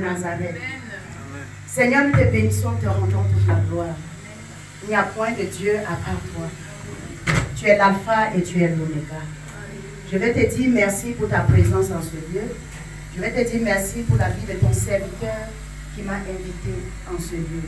Nazareth. Seigneur, nous te bénissons, te rendons toute la gloire. Il n'y a point de Dieu à part toi. Tu es l'alpha et tu es l'oméga. Je vais te dire merci pour ta présence en ce lieu. Je vais te dire merci pour la vie de ton serviteur qui m'a invité en ce lieu.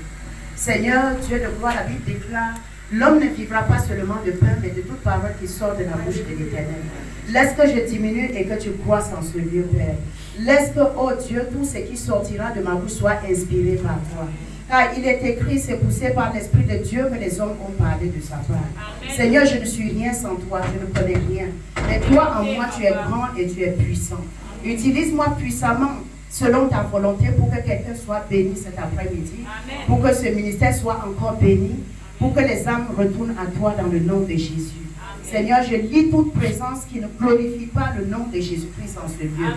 Seigneur, Dieu de gloire, la Bible déclare, l'homme ne vivra pas seulement de pain, mais de toute parole qui sort de la bouche de l'Éternel. Laisse que je diminue et que tu croisses en ce lieu, Père. Laisse que, oh Dieu, tout ce qui sortira de ma bouche soit inspiré par toi. Car il est écrit, c'est poussé par l'Esprit de Dieu que les hommes ont parlé de sa part. Amen. Seigneur, je ne suis rien sans toi, je ne connais rien. Mais toi, en moi, tu es grand et tu es puissant. Utilise-moi puissamment selon ta volonté pour que quelqu'un soit béni cet après-midi, pour que ce ministère soit encore béni, pour que les âmes retournent à toi dans le nom de Jésus. Amen. Seigneur, je lis toute présence qui ne glorifie pas le nom de Jésus-Christ en ce lieu.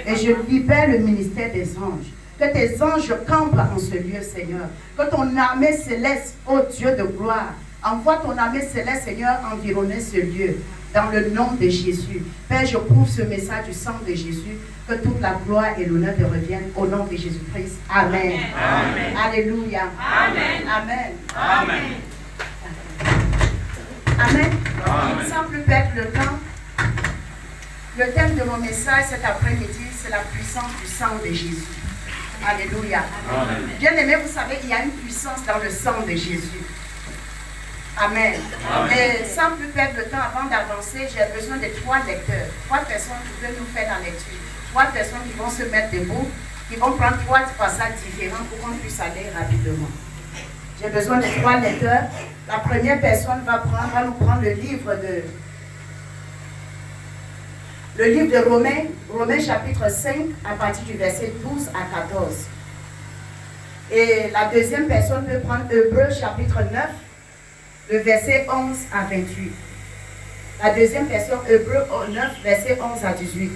Et je libère le ministère des anges. Que tes anges campent en ce lieu, Seigneur. Que ton armée céleste, ô Dieu de gloire, envoie ton armée céleste, Seigneur, environner ce lieu. Dans le nom de Jésus. Père, je prouve ce message du sang de Jésus. Que toute la gloire et l'honneur te reviennent au nom de Jésus-Christ. Amen. Amen. Alléluia. Amen. Amen. Amen. Amen. Amen. Sans plus perdre le temps, le thème de mon message cet après-midi, c'est la puissance du sang de Jésus. Alléluia. Amen. Bien-aimés, vous savez, il y a une puissance dans le sang de Jésus. Amen. Amen. Et sans plus perdre de temps, avant d'avancer, j'ai besoin de 3 lecteurs. 3 personnes qui peuvent nous faire la lecture. 3 personnes qui vont se mettre debout, qui vont prendre 3 passages différents pour qu'on puisse aller rapidement. J'ai besoin de 3 lecteurs. La première personne va nous prendre le livre de Romains, Romains chapitre 5, à partir du verset 12 à 14. Et la deuxième personne peut prendre Hébreux chapitre 9, le verset 11 à 28. La deuxième personne, Hébreux 9, verset 11 à 18.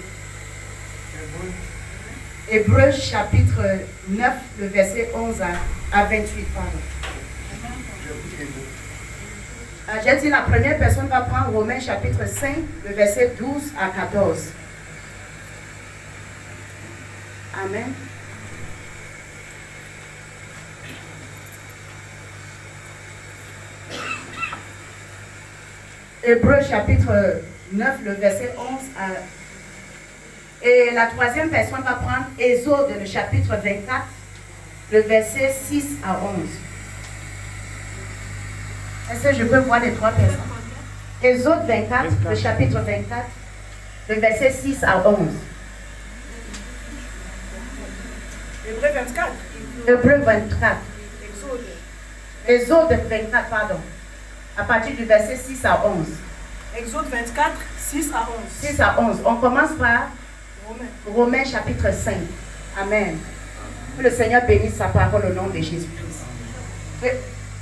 Hébreux chapitre 9, le verset 11 à 28. Pardon. J'ai dit la première personne va prendre Romains chapitre 5, le verset 12 à 14. Amen. Hébreux chapitre 9, le verset 11 à... Et la troisième personne va prendre Exode, le chapitre 24, le verset 6 à 11. Est-ce que je peux voir les 3 personnes? Exode 24, le chapitre 24, le verset 6 à 11. Hébreux 24. Hébreux 24. Exode 24, pardon. À partir du verset 6 à 11. Exode 24, 6 à 11. 6 à 11. On commence par Romains chapitre 5. Amen. Que le Seigneur bénisse sa parole au nom de Jésus-Christ.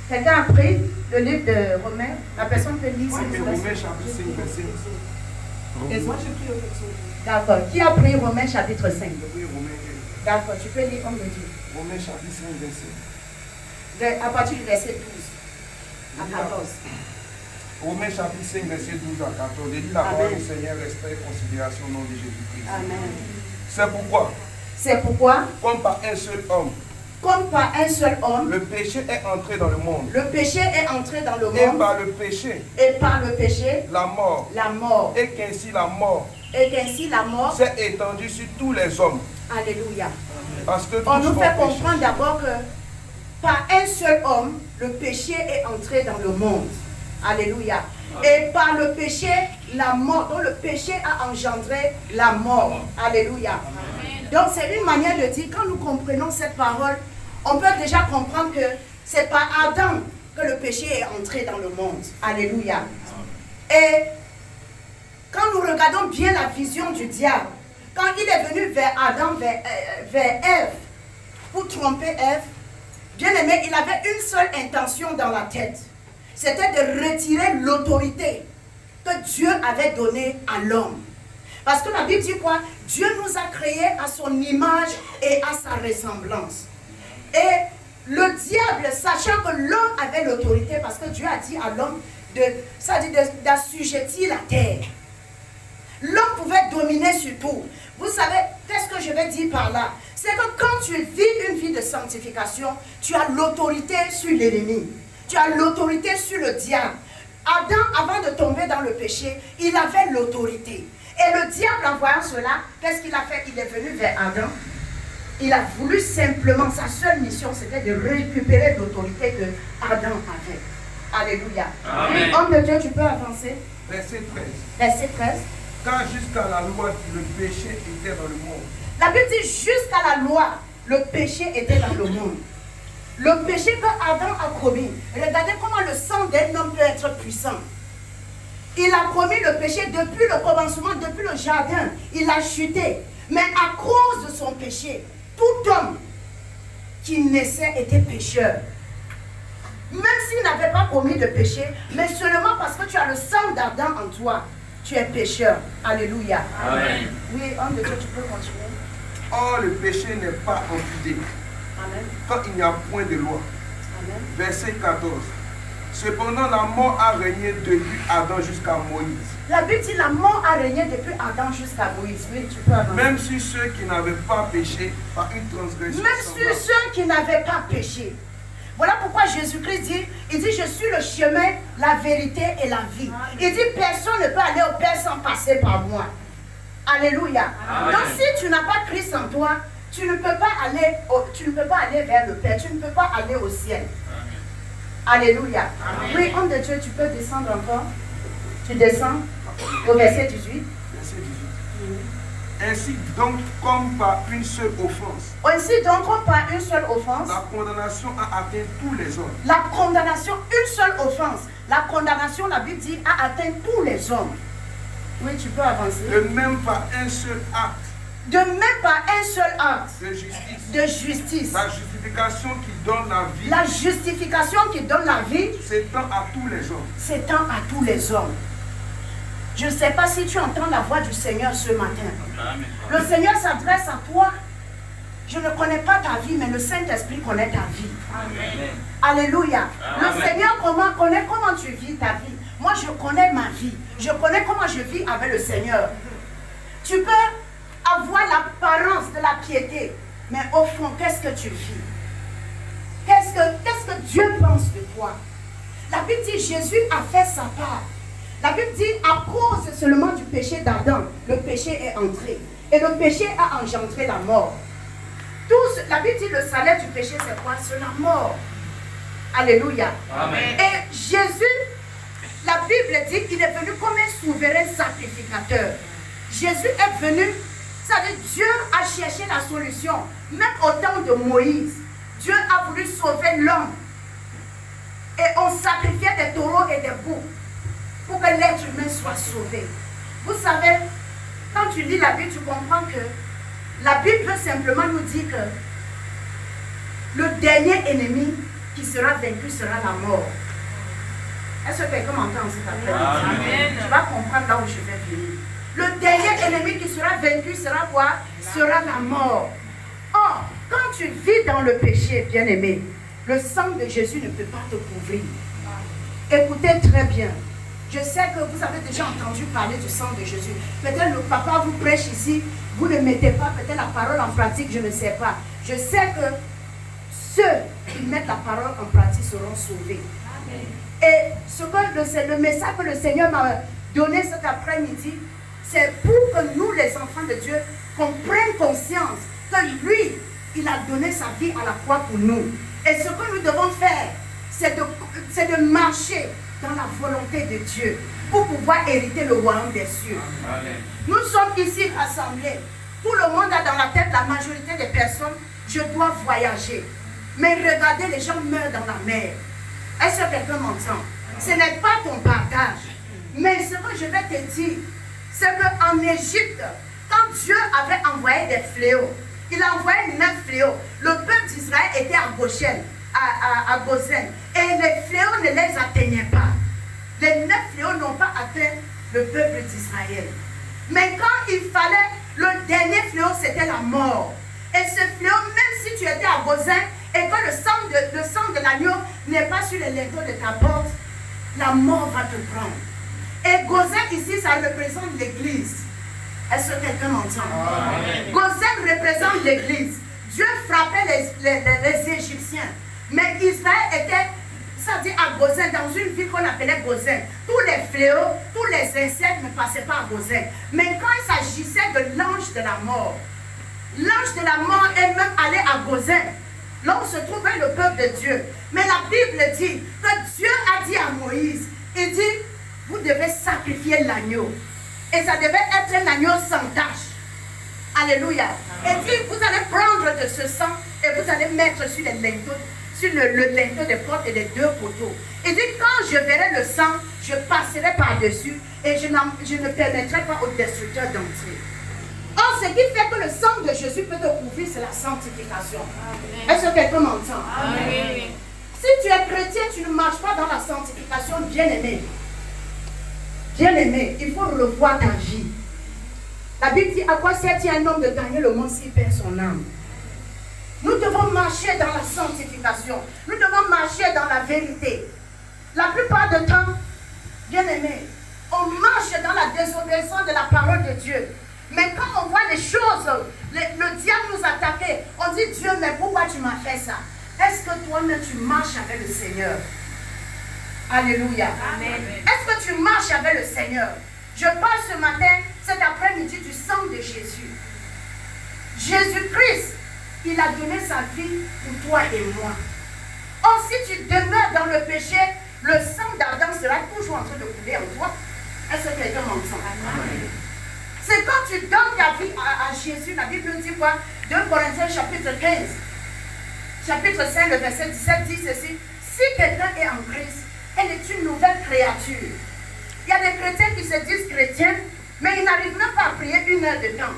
Quelqu'un a pris le livre de Romains? La personne peut lire. Romains chapitre 5, verset 6. Moi, j'ai pris D'accord. Qui a pris Romains chapitre 5? Romains. D'accord. Tu peux lire comme le dit. Romains chapitre 5, verset. À partir du verset 12 à 14. Romains chapitre 5, verset 12 à 14. Il dit la parole du Seigneur, respect et considération au nom de Jésus-Christ. Amen. C'est pourquoi. C'est pourquoi. Comme par un seul homme. Comme par un seul homme. Le péché est entré dans le monde. Le péché est entré dans le monde. Et par le péché. Et par le péché. La mort. La mort. Et qu'ainsi la mort. Et qu'ainsi la mort. S'est étendue sur tous les hommes. Alléluia. Parce que on nous fait comprendre d'abord que par un seul homme, le péché est entré dans le monde. Alléluia. Et par le péché, la mort. Donc le péché a engendré la mort. Alléluia. Donc c'est une manière de dire, quand nous comprenons cette parole, on peut déjà comprendre que c'est par Adam que le péché est entré dans le monde. Alléluia. Et quand nous regardons bien la vision du diable, quand il est venu vers Adam, vers Ève, pour tromper Ève, bien aimé, il avait une seule intention dans la tête. C'était de retirer l'autorité que Dieu avait donnée à l'homme. Parce que la Bible dit quoi? Dieu nous a créés à son image et à sa ressemblance. Et le diable, sachant que l'homme avait l'autorité, parce que Dieu a dit à l'homme d'assujettir la terre. L'homme pouvait dominer sur tout. Vous savez, qu'est-ce que je vais dire par là, c'est que quand tu vis une vie de sanctification, tu as l'autorité sur l'ennemi. Tu as l'autorité sur le diable. Adam, avant de tomber dans le péché, il avait l'autorité. Et le diable, en voyant cela, qu'est-ce qu'il a fait? Il est venu vers Adam. Il a voulu simplement, sa seule mission, c'était de récupérer l'autorité que Adam avait. Alléluia. Amen. Homme de Dieu, tu peux avancer. Verset 13. Verset 13. Car jusqu'à la loi, le péché était dans le monde. La Bible dit jusqu'à la loi, le péché était dans le monde. Le péché que Adam a commis. Regardez comment le sang d'un homme peut être puissant. Il a commis le péché depuis le commencement, depuis le jardin. Il a chuté. Mais à cause de son péché, tout homme qui naissait était pécheur. Même s'il n'avait pas commis de péché, mais seulement parce que tu as le sang d'Adam en toi, tu es pécheur. Alléluia. Amen. Oui, homme de Dieu, tu peux continuer. Or, le péché n'est pas amputé Amen. quand il n'y a point de loi. Amen. Verset 14. Cependant, la mort a régné depuis Adam jusqu'à Moïse. La Bible dit la mort a régné depuis Adam jusqu'à Moïse. Oui, tu peux avancer. Même sur ceux qui n'avaient pas péché par une transgression Même sur semblable. ceux qui n'avaient pas péché. Voilà pourquoi Jésus-Christ dit, il dit, je suis le chemin, la vérité et la vie. Il dit, personne ne peut aller au Père sans passer par moi. Alléluia. Amen. Donc si tu n'as pas Christ en toi, tu ne peux pas aller vers le Père, tu ne peux pas aller au ciel. Alléluia. Amen. Oui, homme de Dieu, tu peux descendre encore. Tu descends au verset 18. Verset 18. Ainsi donc, comme par une seule offense, Ainsi donc, comme par une seule offense, la condamnation a atteint tous les hommes. la condamnation, une seule offense, la condamnation, la Bible dit, a atteint tous les hommes. Oui, tu peux avancer. De même par un seul acte De même par un seul acte de justice, de justice, la justification qui donne la vie la justification qui donne la vie s'étend à tous les hommes. s'étend à tous les hommes. Je ne sais pas si tu entends la voix du Seigneur ce matin. Amen. Le Seigneur s'adresse à toi. Je ne connais pas ta vie, mais le Saint-Esprit connaît ta vie. Amen. Alléluia. Amen. Le Seigneur connaît comment tu vis ta vie. Moi, je connais ma vie. Je connais comment je vis avec le Seigneur. Tu peux avoir l'apparence de la piété, mais au fond, qu'est-ce que tu vis? Qu'est-ce que Dieu pense de toi? La Bible dit, Jésus a fait sa part. La Bible dit, à cause seulement du péché d'Adam, le péché est entré. Et le péché a engendré la mort. La Bible dit, le salaire du péché, c'est quoi? C'est la mort. Alléluia. Amen. Et Jésus, la Bible dit qu'il est venu comme un souverain sacrificateur. Jésus est venu, ça veut dire Dieu a cherché la solution. Même au temps de Moïse, Dieu a voulu sauver l'homme. Et on sacrifiait des taureaux et des boucs pour que l'être humain soit sauvé. Vous savez, quand tu lis la Bible, tu comprends que la Bible veut simplement nous dire que le dernier ennemi qui sera vaincu sera la mort. Est-ce que quelqu'un m'entend cet après-midi? Amen. Tu vas comprendre là où je vais venir. Le dernier ennemi qui sera vaincu sera quoi? Sera la mort. Or, quand tu vis dans le péché, bien-aimé, le sang de Jésus ne peut pas te couvrir. Écoutez très bien. Je sais que vous avez déjà entendu parler du sang de Jésus. Peut-être le papa vous prêche ici, vous ne mettez pas peut-être la parole en pratique, je ne sais pas. Je sais que ceux qui mettent la parole en pratique seront sauvés. Et le message que le Seigneur m'a donné cet après-midi, c'est pour que nous, les enfants de Dieu, qu'on prenne conscience que lui, il a donné sa vie à la croix pour nous. Et ce que nous devons faire, c'est de marcher dans la volonté de Dieu pour pouvoir hériter le royaume des cieux. Amen. Nous sommes ici rassemblés. Tout le monde a dans la tête, la majorité des personnes, je dois voyager. Mais regardez, les gens meurent dans la mer. Est-ce que quelqu'un m'entend? Ce n'est pas ton partage. Mais ce que je vais te dire, c'est qu'en Égypte, quand Dieu avait envoyé des fléaux, il a envoyé 9 fléaux. Le peuple d'Israël était à Goshen, à Gozen. Et les fléaux ne les atteignaient pas. Les 9 fléaux n'ont pas atteint le peuple d'Israël. Mais quand il fallait, le dernier fléau, c'était la mort. Et ce fléau, même si tu étais à Gozen, et que le sang de l'agneau n'est pas sur les linteaux de ta porte, la mort va te prendre. Et Gozen ici, ça représente l'église. Est-ce que quelqu'un m'entend? Goshen représente l'église. Dieu frappait les Égyptiens. Mais Israël était, ça dit à Goshen, dans une ville qu'on appelait Goshen. Tous les fléaux, tous les insectes ne passaient pas à Goshen. Mais quand il s'agissait de l'ange de la mort est même allé à Goshen. Là où se trouvait le peuple de Dieu. Mais la Bible dit que Dieu a dit à Moïse, il dit, vous devez sacrifier l'agneau. Et ça devait être un agneau sans tache. Alléluia. Et puis vous allez prendre de ce sang et vous allez mettre sur les linteaux, sur le linteau des portes et les deux poteaux. Il dit, quand je verrai le sang, je passerai par-dessus et je ne permettrai pas au destructeur d'entrer. Or, ce qui fait que le sang de Jésus peut te couvrir, c'est la sanctification. Est-ce que quelqu'un m'entend? Si tu es chrétien, tu ne marches pas dans la sanctification, bien-aimé. Bien-aimé, il faut revoir ta vie. La Bible dit, à quoi sert-il un homme de gagner le monde s'il perd son âme? Nous devons marcher dans la sanctification. Nous devons marcher dans la vérité. La plupart du temps, bien-aimé, on marche dans la désobéissance de la parole de Dieu. Mais quand on voit les choses, le diable nous attaquer, on dit, Dieu, mais pourquoi tu m'as fait ça? Est-ce que toi-même tu marches avec le Seigneur? Alléluia. Amen. Est-ce que tu marches avec le Seigneur? Je parle ce matin, cet après-midi, du sang de Jésus. Jésus-Christ, il a donné sa vie pour toi et moi. Or, si tu demeures dans le péché, le sang d'Adam sera toujours en train de couler en toi. Est-ce que quelqu'un m'entend? C'est quand tu donnes ta vie à Jésus, la Bible dit quoi? 2 Corinthiens chapitre 15, chapitre 5, le verset 17 dit ceci. Si quelqu'un est en Christ, elle est une nouvelle créature. Il y a des chrétiens qui se disent chrétiens, mais ils n'arrivent même pas à prier 1 heure de temps.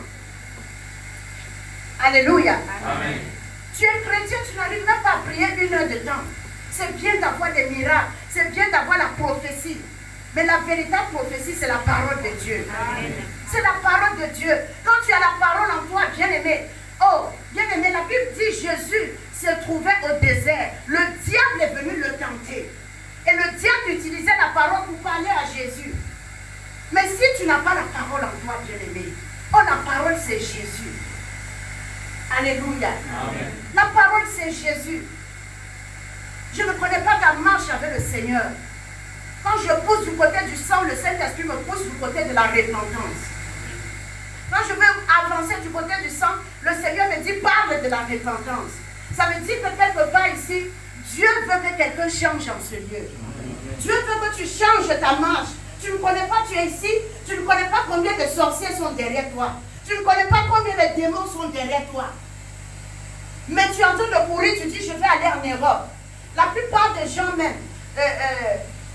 Alléluia. Amen. Tu es chrétien, tu n'arrives même pas à prier 1 heure de temps. C'est bien d'avoir des miracles, c'est bien d'avoir la prophétie. Mais la véritable prophétie, c'est la parole de Dieu. Amen. C'est la parole de Dieu. Quand tu as la parole en toi, bien-aimé, oh, bien-aimé, la Bible dit Jésus se trouvait au désert. Le diable est venu le tenter. Et le diable utilisait la parole pour parler à Jésus. Mais si tu n'as pas la parole en toi, bien-aimé, oh, la parole c'est Jésus. Alléluia. Amen. La parole c'est Jésus. Je ne connais pas ta marche avec le Seigneur. Quand je pousse du côté du sang, le Saint-Esprit me pousse du côté de la repentance. Quand je veux avancer du côté du sang, le Seigneur me dit parle de la repentance. Ça veut dire que quelque part ici, Dieu veut que quelqu'un change en ce lieu. Dieu veut que tu changes ta marche. Tu ne connais pas, tu es ici, tu ne connais pas combien de sorciers sont derrière toi. Tu ne connais pas combien de démons sont derrière toi. Mais tu es en train de courir, tu dis je vais aller en Europe. La plupart des gens même,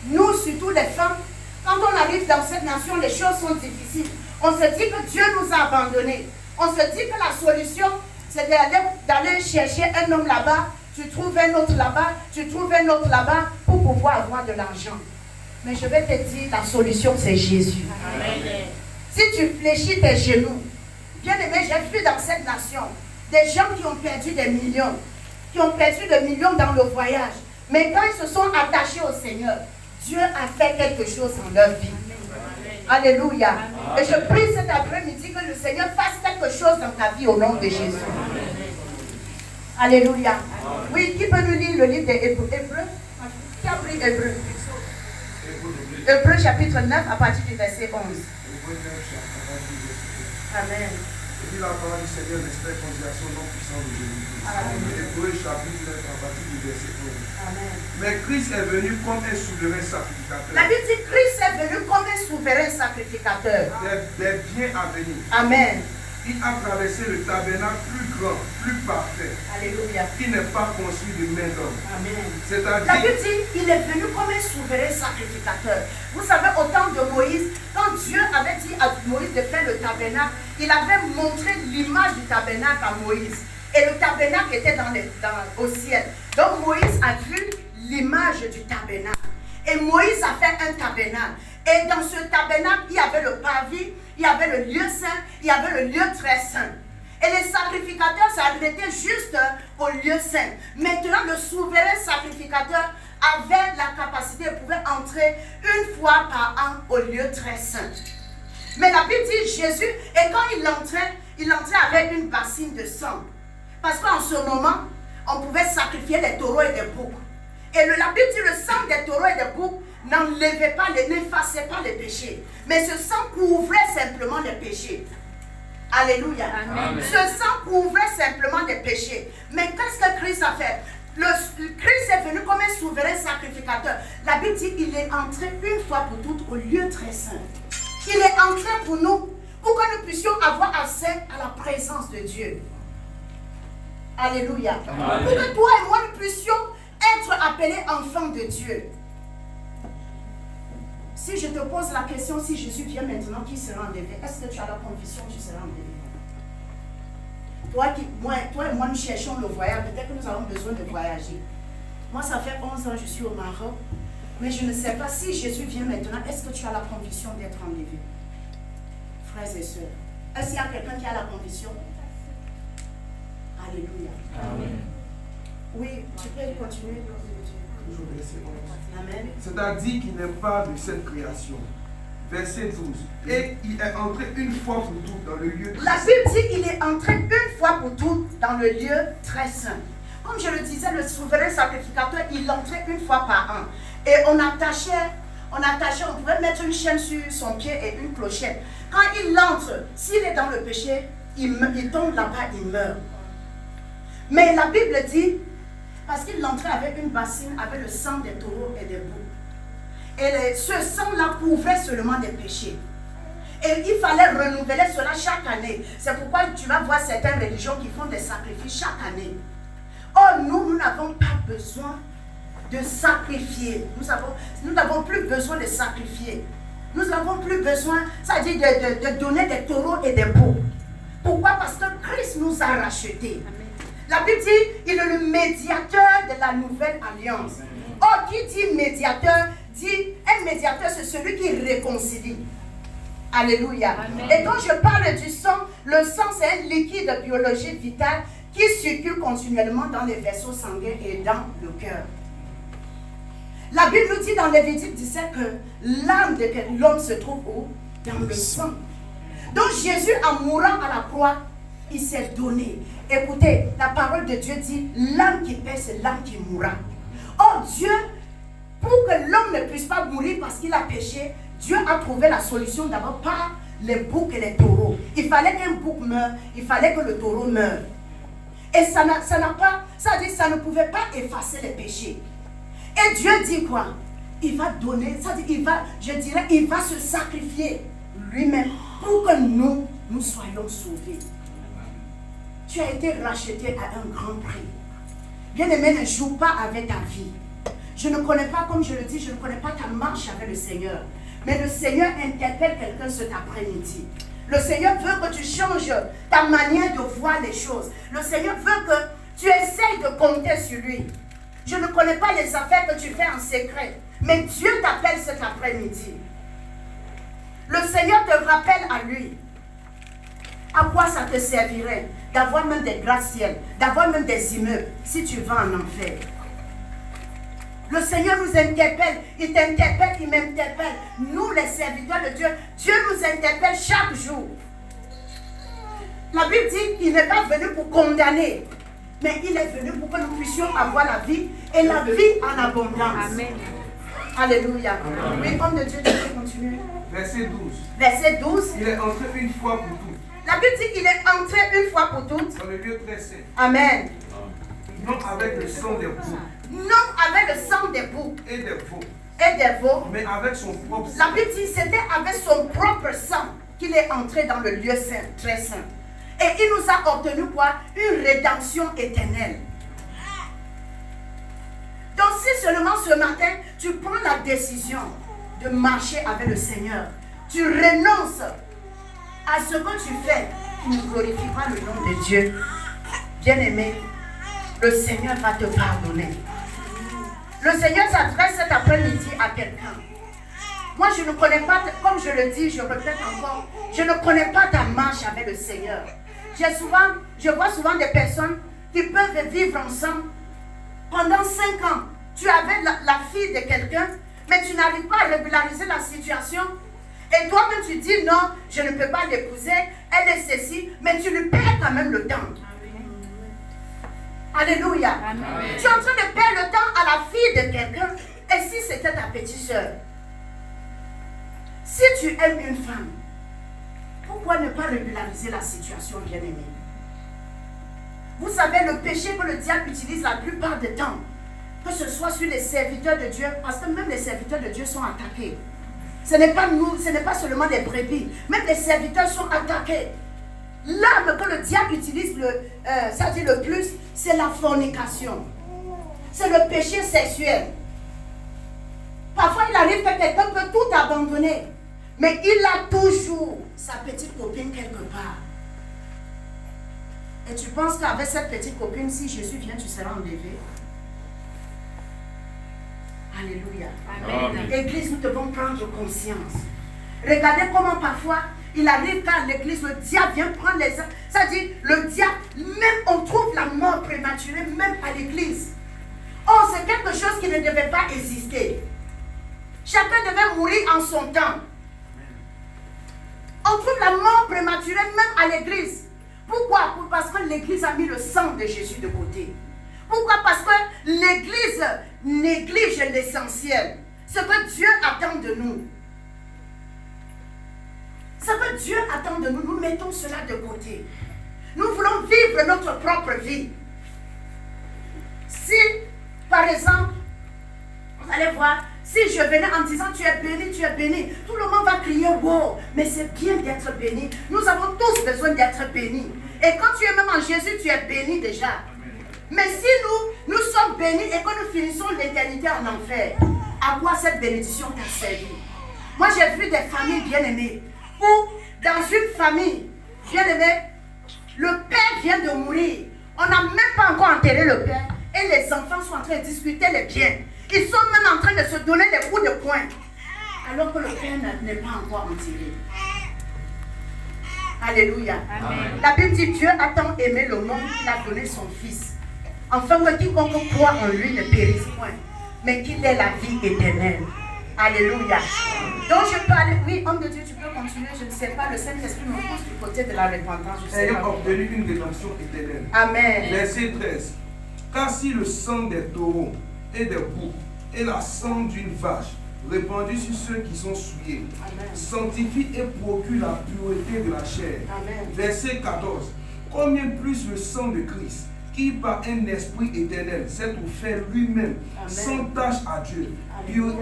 nous surtout les femmes, quand on arrive dans cette nation, les choses sont difficiles. On se dit que Dieu nous a abandonnés. On se dit que la solution, c'est d'aller chercher un homme là-bas, tu trouves un autre là-bas, tu trouves un autre là-bas pour pouvoir avoir de l'argent. Mais je vais te dire, la solution c'est Jésus. Amen. Si tu fléchis tes genoux, bien aimé, j'ai vu dans cette nation des gens qui ont perdu des millions, qui ont perdu des millions dans le voyage. Mais quand ils se sont attachés au Seigneur, Dieu a fait quelque chose dans leur vie. Amen. Alléluia. Amen. Et je prie cet après-midi que le Seigneur fasse quelque chose dans ta vie au nom de Jésus. Amen. Alléluia. Amen. Oui, qui peut nous lire le livre des Hébreux? Qui a pris Hébreux? Hébreux chapitre 9 à partir du verset 11. Amen. Et la parole du Seigneur l'esprit considération non puissante de Jésus-Christ. Hébreux chapitre 9 à partir du verset 11. Amen. Mais Christ est venu comme un souverain sacrificateur. La Bible dit Christ est venu comme un souverain sacrificateur. Des biens à venir. Amen. Il a traversé le tabernacle plus grand, plus parfait. Alléluia. Qui n'est pas construit de main d'homme. Amen. C'est-à-dire, la Bible dit il est venu comme un souverain sacrificateur. Vous savez, au temps de Moïse, quand Dieu avait dit à Moïse de faire le tabernacle, il avait montré l'image du tabernacle à Moïse. Et le tabernacle était au ciel. Donc Moïse a vu l'image du tabernacle. Et Moïse a fait un tabernacle. Et dans ce tabernacle, il y avait le parvis, il y avait le lieu saint, il y avait le lieu très saint. Et les sacrificateurs s'arrêtaient juste au lieu saint. Maintenant, le souverain sacrificateur avait la capacité, il pouvait entrer une fois par an au lieu très saint. Mais la Bible dit Jésus, et quand il entrait avec une bassine de sang. Parce qu'en ce moment, on pouvait sacrifier des taureaux et des boucs. Et la Bible dit le sang des taureaux et des boucs n'enlevait pas, n'effaçait pas les péchés. Mais ce sang couvrait simplement les péchés. Alléluia. Amen. Ce sang couvrait simplement les péchés. Mais qu'est-ce que Christ a fait? Christ est venu comme un souverain sacrificateur. La Bible dit qu'il est entré une fois pour toutes au lieu très saint. Il est entré pour nous, pour que nous puissions avoir accès à la présence de Dieu. Alléluia. Amen. Pour que toi et moi nous puissions être appelés enfants de Dieu. Si je te pose la question, si Jésus vient maintenant, qui sera enlevé? Est-ce que tu as la conviction que tu seras enlevé? Toi et moi, nous cherchons le voyage. Peut-être que nous avons besoin de voyager. Moi, ça fait 11 ans que je suis au Maroc. Mais je ne sais pas si Jésus vient maintenant. Est-ce que tu as la conviction d'être enlevé? Frères et sœurs, est-ce qu'il y a quelqu'un qui a la conviction? Alléluia. Amen. Oui, tu peux continuer. Amen. C'est-à-dire qu'il n'est pas de cette création. Verset 12. Et il est entré une fois pour toutes dans le lieu très saint. La Bible dit qu'il est entré une fois pour toutes dans le lieu très saint. Comme je le disais, le souverain sacrificateur, il entrait une fois par an. Et on pouvait mettre une chaîne sur son pied et une clochette. Quand il entre, s'il est dans le péché, il tombe là-bas, il meurt. Mais la Bible dit, parce qu'il entrait avec une bassine, avec le sang des taureaux et des boucs. Et ce sang-là couvrait seulement des péchés. Et il fallait renouveler cela chaque année. C'est pourquoi tu vas voir certaines religions qui font des sacrifices chaque année. Or, nous n'avons pas besoin de sacrifier. Nous n'avons plus besoin de sacrifier. Nous n'avons plus besoin, c'est-à-dire de donner des taureaux et des boucs. Pourquoi? Parce que Christ nous a rachetés. Amen. La Bible dit, il est le médiateur de la nouvelle alliance. Or, qui dit médiateur, dit un médiateur, c'est celui qui réconcilie. Alléluia. Amen. Et quand je parle du sang, le sang c'est un liquide biologique vital qui circule continuellement dans les vaisseaux sanguins et dans le cœur. La Bible nous dit dans Lévitique 17 que l'âme de l'homme se trouve où? Dans le sang. Donc Jésus, en mourant à la croix, il s'est donné. Écoutez, la parole de Dieu dit, l'âme qui paie, c'est l'âme qui mourra. Or Dieu, pour que l'homme ne puisse pas mourir parce qu'il a péché, Dieu a trouvé la solution d'abord par les boucs et les taureaux. Il fallait qu'un bouc meure, il fallait que le taureau meure. Et ça ne pouvait pas effacer les péchés. Et Dieu dit quoi? Il va donner, il va se sacrifier lui-même pour que nous soyons sauvés. Tu as été racheté à un grand prix. Bien-aimé, ne joue pas avec ta vie. Je ne connais pas, comme je le dis, je ne connais pas ta marche avec le Seigneur. Mais le Seigneur interpelle quelqu'un cet après-midi. Le Seigneur veut que tu changes ta manière de voir les choses. Le Seigneur veut que tu essayes de compter sur lui. Je ne connais pas les affaires que tu fais en secret. Mais Dieu t'appelle cet après-midi. Le Seigneur te rappelle à lui. À quoi ça te servirait d'avoir même des gratte-ciels, d'avoir même des immeubles, si tu vas en enfer? Le Seigneur nous interpelle, il t'interpelle, il m'interpelle. Nous, les serviteurs de Dieu, Dieu nous interpelle chaque jour. La Bible dit qu'il n'est pas venu pour condamner, mais il est venu pour que nous puissions avoir la vie et la vie en abondance. Amen. Alléluia. Amen. Oui, homme de Dieu, tu peux continuer. Verset 12. Verset 12. Il est entré une fois pour toutes. La Bible dit qu'il est entré une fois pour toutes. Dans le lieu très saint. Amen. Non avec le sang des boucs. Non avec le sang des boucs. Et des veaux. Et des veaux. Mais avec son propre sang. La Bible dit que c'était avec son propre sang qu'il est entré dans le lieu saint, très saint. Et il nous a obtenu quoi? Une rédemption éternelle. Donc si seulement ce matin, tu prends la décision de marcher avec le Seigneur, tu renonces à ce que tu fais, tu ne glorifies pas le nom de Dieu. Bien-aimé, le Seigneur va te pardonner. Le Seigneur s'adresse cet après-midi à quelqu'un. Moi, je ne connais pas, comme je le dis, je répète encore, je ne connais pas ta marche avec le Seigneur. Je vois souvent des personnes qui peuvent vivre ensemble pendant 5 ans. Tu avais la fille de quelqu'un, mais tu n'arrives pas à régulariser la situation. Et toi-même tu dis non, je ne peux pas l'épouser, elle est ceci, mais tu lui perds quand même le temps. Alléluia. Amen. Tu es en train de perdre le temps à la fille de quelqu'un. Et si c'était ta petite soeur? Si tu aimes une femme, pourquoi ne pas régulariser la situation, bien-aimée? Vous savez, le péché que le diable utilise la plupart du temps, que ce soit sur les serviteurs de Dieu, parce que même les serviteurs de Dieu sont attaqués. Ce n'est pas nous, ce n'est pas seulement les brebis. Même les serviteurs sont attaqués. L'arme que le diable utilise le plus, c'est la fornication. C'est le péché sexuel. Parfois, il arrive que quelqu'un peut tout abandonner. Mais il a toujours sa petite copine quelque part. Et tu penses qu'avec cette petite copine, si Jésus vient, tu seras enlevé? Alléluia. Amen. L'église, nous devons prendre conscience. Regardez comment parfois, il arrive qu'à l'église, le diable vient prendre les hommes. C'est-à-dire, le diable, même on trouve la mort prématurée, même à l'église. Oh, c'est quelque chose qui ne devait pas exister. Chacun devait mourir en son temps. On trouve la mort prématurée même à l'église. Pourquoi? Parce que l'église a mis le sang de Jésus de côté. Pourquoi? Parce que l'église néglige l'essentiel. Ce que Dieu attend de nous. Ce que Dieu attend de nous, nous mettons cela de côté. Nous voulons vivre notre propre vie. Si, par exemple, vous allez voir, si je venais en disant tu es béni, tout le monde va crier wow, mais c'est bien d'être béni. Nous avons tous besoin d'être bénis. Et quand tu es même en Jésus, tu es béni déjà. Mais si nous sommes bénis et que nous finissons l'éternité en enfer, à quoi cette bénédiction t'a servi? Moi j'ai vu des familles bien-aimées où dans une famille bien-aimée, le père vient de mourir. On n'a même pas encore enterré le père et les enfants sont en train de discuter les biens. Ils sont même en train de se donner des coups de poing. Alors que le père n'est pas encore enterré. Alléluia. Amen. La Bible dit Dieu a tant aimé le monde qu'il a donné son Fils. Afin que quiconque croit en lui ne périsse point, mais qu'il ait la vie éternelle. Alléluia. Donc je peux aller, oui, homme de Dieu, tu peux continuer, je ne sais pas, le Saint-Esprit me pousse du côté de la repentance. Ayant obtenu une rédemption éternelle. Amen. Verset 13. Car si le sang des taureaux et des boucs et la sang d'une vache répandue sur ceux qui sont souillés, amen, sanctifie et procure la pureté de la chair. Amen. Verset 14. Combien plus le sang de Christ, qui par un esprit éternel s'est offert lui-même sans tâche à Dieu,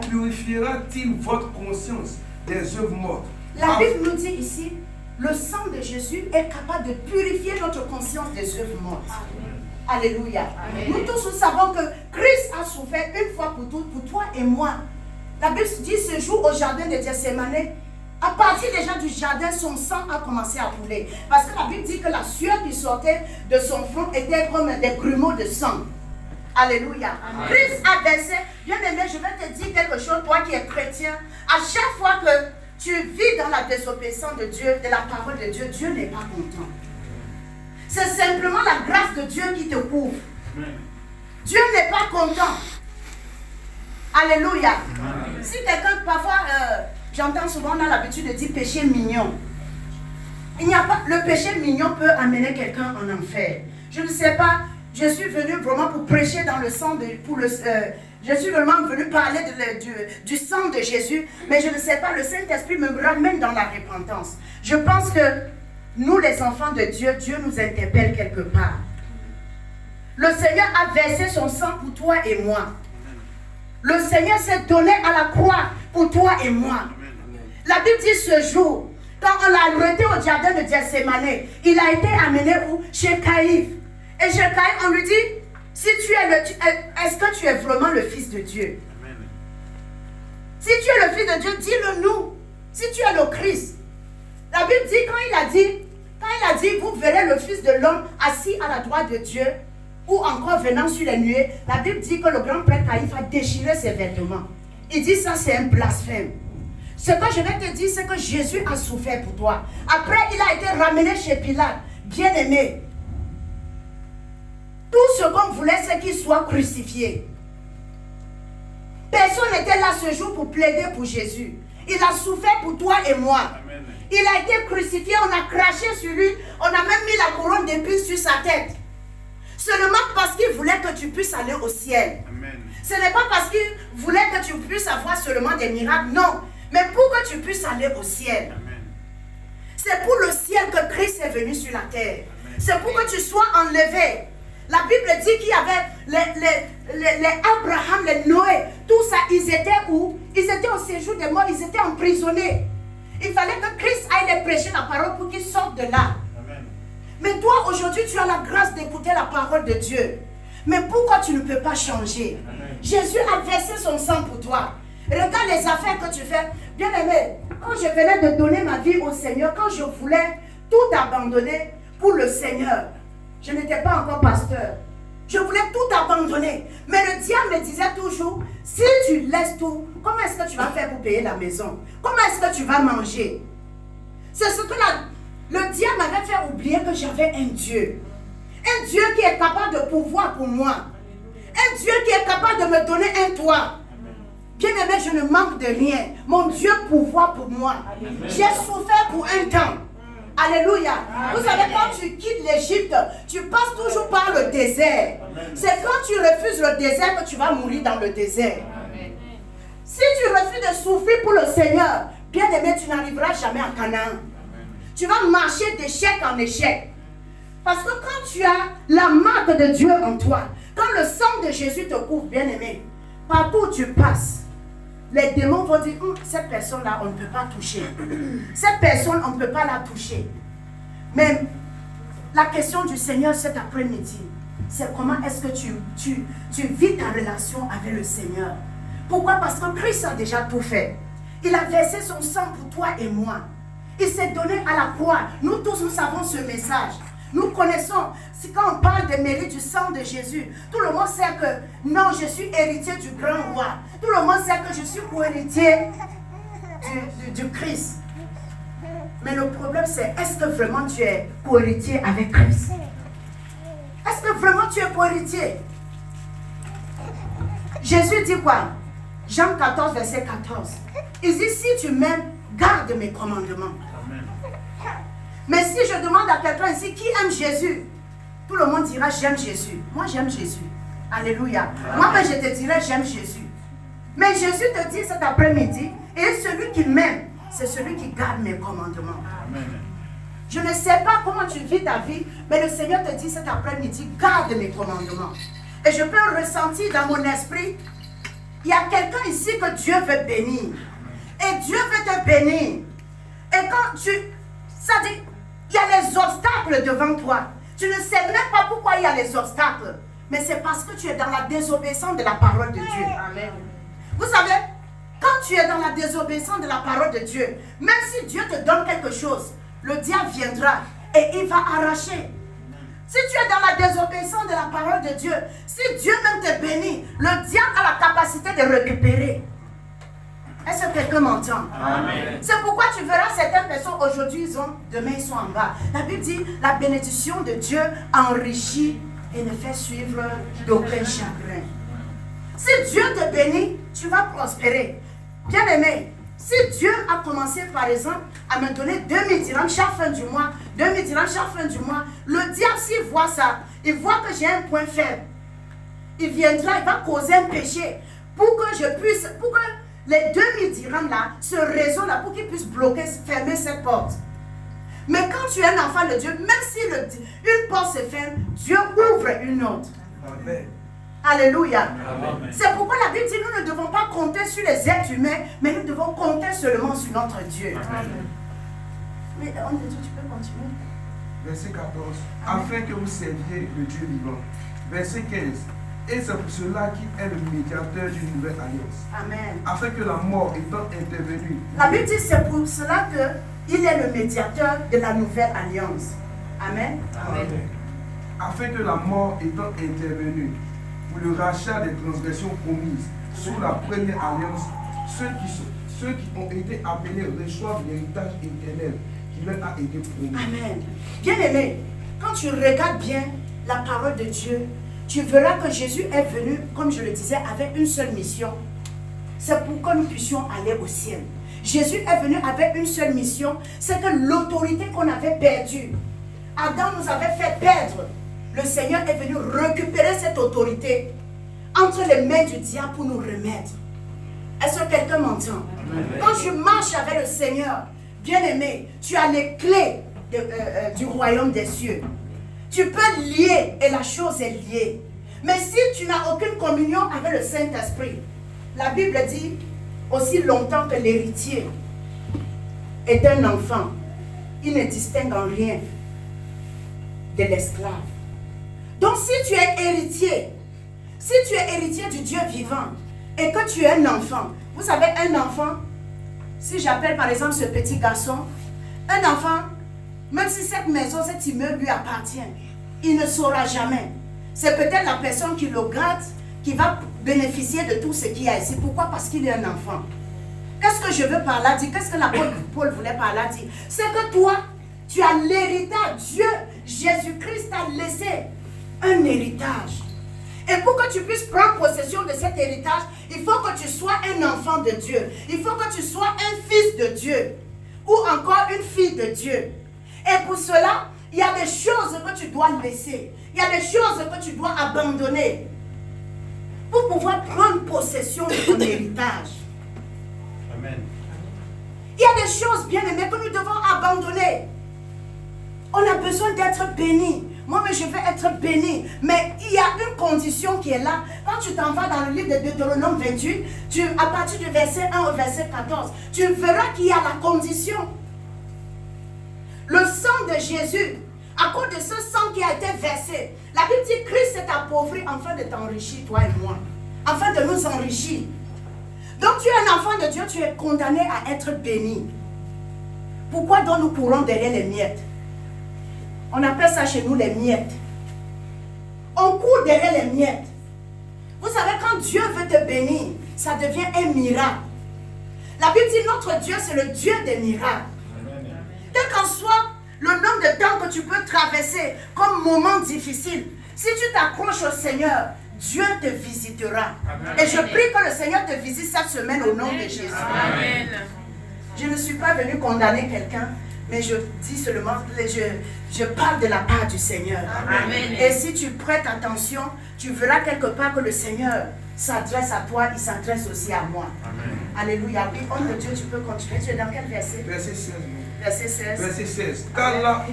purifiera-t-il votre conscience des œuvres mortes? La Bible nous dit ici, le sang de Jésus est capable de purifier notre conscience des œuvres mortes. Amen. Alléluia. Amen. Nous tous nous savons que Christ a souffert une fois pour toutes, pour toi et moi. La Bible dit ce jour au jardin de Gethsémane, à partir déjà du jardin, son sang a commencé à couler. Parce que la Bible dit que la sueur qui sortait de son front était comme des grumeaux de sang. Alléluia. Amen. Christ a versé. Bien aimé, je vais te dire quelque chose, toi qui es chrétien. À chaque fois que tu vis dans la désobéissance de Dieu, de la parole de Dieu, Dieu n'est pas content. C'est simplement la grâce de Dieu qui te couvre. Amen. Dieu n'est pas content. Alléluia. Amen. Si quelqu'un, parfois, j'entends souvent, on a l'habitude de dire péché mignon. Il n'y a pas, le péché mignon peut amener quelqu'un en enfer. Je ne sais pas, je suis venu vraiment pour prêcher dans le sang je suis vraiment venu parler du sang de Jésus, mais je ne sais pas, le Saint-Esprit me ramène dans la repentance. Je pense que nous, les enfants de Dieu, Dieu nous interpelle quelque part. Le Seigneur a versé son sang pour toi et moi. Le Seigneur s'est donné à la croix pour toi et moi. La Bible dit ce jour, quand on l'a arrêté au jardin de Gethsémane, il a été amené où? Chez Caïphe. Et chez Caïphe, on lui dit, si tu es est-ce que tu es vraiment le Fils de Dieu? Amen. Si tu es le Fils de Dieu, dis-le nous. Si tu es le Christ. La Bible dit, quand il a dit, vous verrez le Fils de l'homme assis à la droite de Dieu, ou encore venant sur les nuées, la Bible dit que le grand prêtre Caïphe a déchiré ses vêtements. Il dit ça, c'est un blasphème. Ce que je vais te dire, c'est que Jésus a souffert pour toi. Après, il a été ramené chez Pilate, bien aimé. Tout ce qu'on voulait, c'est qu'il soit crucifié. Personne n'était là ce jour pour plaider pour Jésus. Il a souffert pour toi et moi. Amen. Il a été crucifié, on a craché sur lui, on a même mis la couronne d'épines sur sa tête. Seulement parce qu'il voulait que tu puisses aller au ciel. Amen. Ce n'est pas parce qu'il voulait que tu puisses avoir seulement des miracles, non. Mais pour que tu puisses aller au ciel. Amen. C'est pour le ciel que Christ est venu sur la terre. Amen. C'est pour que tu sois enlevé. La Bible dit qu'il y avait les Abraham, les Noé, tout ça, ils étaient où? Ils étaient au séjour des morts, ils étaient emprisonnés. Il fallait que Christ aille les prêcher la parole pour qu'ils sortent de là. Amen. Mais toi, aujourd'hui, tu as la grâce d'écouter la parole de Dieu. Mais pourquoi tu ne peux pas changer? Amen. Jésus a versé son sang pour toi. Regarde les affaires que tu fais. Bien aimé, quand je venais de donner ma vie au Seigneur, quand je voulais tout abandonner pour le Seigneur, je n'étais pas encore pasteur. Je voulais tout abandonner. Mais le diable me disait toujours, si tu laisses tout, comment est-ce que tu vas faire pour payer la maison? Comment est-ce que tu vas manger? C'est ce que le diable m'avait fait oublier que j'avais un Dieu. Un Dieu qui est capable de pouvoir pour moi. Un Dieu qui est capable de me donner un toit. Bien aimé, je ne manque de rien. Mon Dieu pourvoit pour moi. J'ai souffert pour un temps. Alléluia. Vous savez, quand tu quittes l'Égypte, tu passes toujours par le désert. C'est quand tu refuses le désert que tu vas mourir dans le désert. Si tu refuses de souffrir pour le Seigneur, bien aimé, tu n'arriveras jamais à Canaan. Tu vas marcher d'échec en échec. Parce que quand tu as la marque de Dieu en toi, quand le sang de Jésus te couvre, bien aimé, partout où tu passes, les démons vont dire, cette personne-là, on ne peut pas toucher. Cette personne, on ne peut pas la toucher. Mais la question du Seigneur cet après-midi, c'est comment est-ce que tu vis ta relation avec le Seigneur. Pourquoi? Parce que Christ a déjà tout fait. Il a versé son sang pour toi et moi. Il s'est donné à la croix. Nous tous, nous savons ce message. Nous connaissons, si quand on parle des mérites du sang de Jésus, tout le monde sait que non, je suis héritier du grand roi. Tout le monde sait que je suis co-héritier du Christ. Mais le problème c'est, est-ce que vraiment tu es co-héritier avec Christ? Est-ce que vraiment tu es co-héritier? Jésus dit quoi? Jean 14, verset 14. Il dit, si tu m'aimes, garde mes commandements. Amen. Mais si je demande à quelqu'un ici qui aime Jésus, tout le monde dira j'aime Jésus. Moi j'aime Jésus. Alléluia. Moi-même je te dirai j'aime Jésus. Mais Jésus te dit cet après-midi, et celui qui m'aime, c'est celui qui garde mes commandements. Amen. Je ne sais pas comment tu vis ta vie, mais le Seigneur te dit cet après-midi, garde mes commandements. Et je peux ressentir dans mon esprit, il y a quelqu'un ici que Dieu veut bénir. Et Dieu veut te bénir. Et quand ça dit, il y a les obstacles devant toi. Tu ne sais même pas pourquoi il y a les obstacles. Mais c'est parce que tu es dans la désobéissance de la parole de Dieu. Amen. Vous savez, quand tu es dans la désobéissance de la parole de Dieu, même si Dieu te donne quelque chose, le diable viendra et il va arracher. Si tu es dans la désobéissance de la parole de Dieu, si Dieu même te bénit, le diable a la capacité de récupérer. Est-ce que quelqu'un m'entend? C'est pourquoi tu verras certaines personnes aujourd'hui, demain ils sont en bas. La Bible dit, la bénédiction de Dieu enrichit et ne fait suivre d'aucun chagrin. Si Dieu te bénit, tu vas prospérer. Bien aimé, si Dieu a commencé par exemple à me donner 2000 dirhams chaque fin du mois, 2000 dirhams chaque fin du mois, le diable s'il voit ça, il voit que j'ai un point faible. Il viendra, il va causer un péché pour que je puisse, pour que les 2000 dirhams là, ce réseau là, pour qu'il puisse bloquer, fermer cette porte. Mais quand tu es un enfant de Dieu, même si une porte se ferme, Dieu ouvre une autre. Amen. Alléluia. Amen. C'est pourquoi la Bible dit nous ne devons pas compter sur les êtres humains, mais nous devons compter seulement sur notre Dieu. Amen. Mais on te dit, tu peux continuer. Verset 14. Afin que vous serviez le Dieu vivant. Verset 15. Et c'est pour cela qu'il est le médiateur d'une nouvelle alliance. Amen. Afin que la mort étant intervenue. La Bible dit c'est pour cela qu'il est le médiateur de la nouvelle alliance. Amen. Amen. Afin que la mort étant intervenue pour le rachat des transgressions commises sous la première alliance, ceux qui ont été appelés reçoivent l'héritage éternel qui leur a été promis. Amen. Bien aimé, quand tu regardes bien la parole de Dieu, tu verras que Jésus est venu, comme je le disais, avec une seule mission. C'est pour que nous puissions aller au ciel. Jésus est venu avec une seule mission, c'est que l'autorité qu'on avait perdue, Adam nous avait fait perdre. Le Seigneur est venu récupérer cette autorité entre les mains du diable pour nous remettre. Est-ce que quelqu'un m'entend? Quand je marche avec le Seigneur, bien-aimé, tu as les clés du royaume des cieux. Tu peux lier et la chose est liée. Mais si tu n'as aucune communion avec le Saint-Esprit, la Bible dit aussi longtemps que l'héritier est un enfant, il ne distingue en rien de l'esclave. Donc si tu es héritier du Dieu vivant et que tu es un enfant, vous savez un enfant, si j'appelle par exemple ce petit garçon, un enfant, même si cette maison, cet immeuble lui appartient, il ne saura jamais. C'est peut-être la personne qui le garde qui va bénéficier de tout ce qu'il y a ici. Pourquoi? Parce qu'il est un enfant. Qu'est-ce que je veux par là dire? Qu'est-ce que l'apôtre Paul voulait par là dire? C'est que toi, tu as l'héritage. Dieu, Jésus-Christ t'a laissé un héritage. Et pour que tu puisses prendre possession de cet héritage, il faut que tu sois un enfant de Dieu. Il faut que tu sois un fils de Dieu. Ou encore une fille de Dieu. Et pour cela, il y a des choses que tu dois laisser. Il y a des choses que tu dois abandonner. Pour pouvoir prendre possession de ton héritage. Amen. Il y a des choses, bien aimées, que nous devons abandonner. On a besoin d'être béni. Moi, mais je veux être béni. Mais il y a une condition qui est là. Quand tu t'en vas dans le livre de Deutéronome 28, à partir du verset 1 au verset 14, tu verras qu'il y a la condition. Le sang de Jésus, à cause de ce sang qui a été versé, la Bible dit que Christ s'est appauvri afin de t'enrichir, toi et moi. Afin de nous enrichir. Donc tu es un enfant de Dieu, tu es condamné à être béni. Pourquoi donc nous courons derrière les miettes? On appelle ça chez nous les miettes. On court derrière les miettes. Vous savez, quand Dieu veut te bénir, ça devient un miracle. La Bible dit notre Dieu, c'est le Dieu des miracles. Quel qu'en soit le nombre de temps que tu peux traverser comme moment difficile, si tu t'accroches au Seigneur, Dieu te visitera. Amen. Et je prie que le Seigneur te visite cette semaine au nom de Jésus. Amen. Je ne suis pas venu condamner quelqu'un, mais je dis seulement, je parle de la part du Seigneur. Amen. Et si tu prêtes attention, tu verras quelque part que le Seigneur s'adresse à toi, il s'adresse aussi à moi. Amen. Alléluia. Oui, homme de Dieu, tu peux continuer. Tu es dans quel verset? Verset 16. Verset 16. Verset 16. Car là où